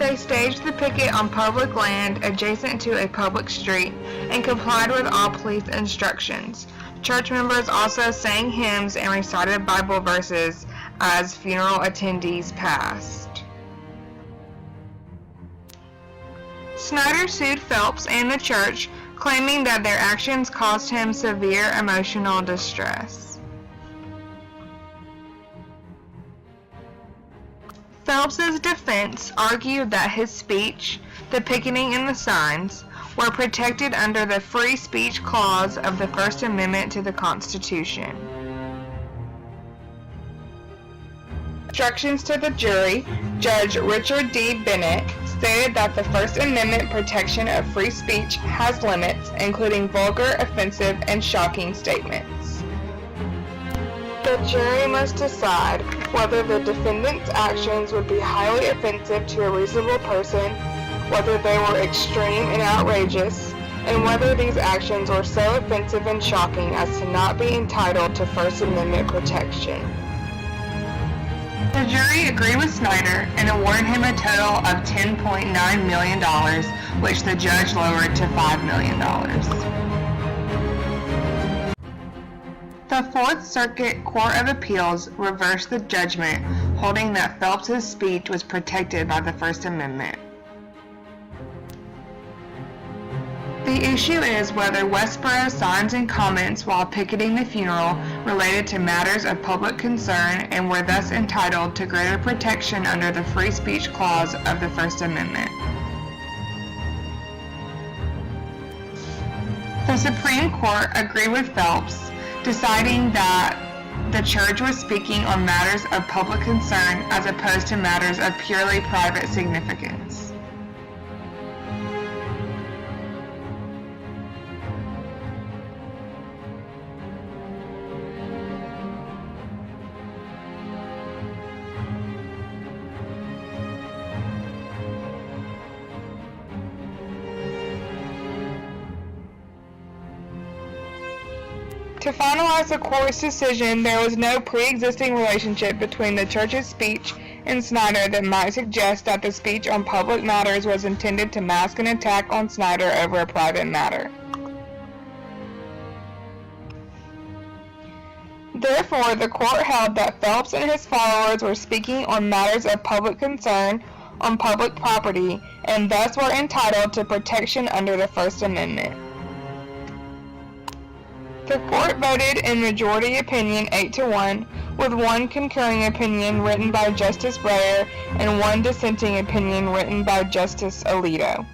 They staged the picket on public land adjacent to a public street and complied with all police instructions. Church members also sang hymns and recited Bible verses as funeral attendees passed. Snyder sued Phelps and the church, claiming that their actions caused him severe emotional distress. Phelps's defense argued that his speech, the picketing and the signs, were protected under the Free Speech Clause of the First Amendment to the Constitution. Instructions to the jury, Judge Richard D. Bennett stated that the First Amendment protection of free speech has limits, including vulgar, offensive, and shocking statements. The jury must decide whether the defendant's actions would be highly offensive to a reasonable person, whether they were extreme and outrageous, and whether these actions were so offensive and shocking as to not be entitled to First Amendment protection. The jury agreed with Snyder and awarded him a total of $10.9 million, which the judge lowered to $5 million. The Fourth Circuit Court of Appeals reversed the judgment, holding that Phelps' speech was protected by the First Amendment. The issue is whether Westboro's signs and comments while picketing the funeral related to matters of public concern and were thus entitled to greater protection under the Free Speech Clause of the First Amendment. The Supreme Court agreed with Phelps, deciding that the church was speaking on matters of public concern as opposed to matters of purely private significance. To finalize the court's decision, there was no pre-existing relationship between the church's speech and Snyder that might suggest that the speech on public matters was intended to mask an attack on Snyder over a private matter. Therefore, the court held that Phelps and his followers were speaking on matters of public concern on public property and thus were entitled to protection under the First Amendment. The court voted in majority opinion 8-1, with one concurring opinion written by Justice Breyer and one dissenting opinion written by Justice Alito.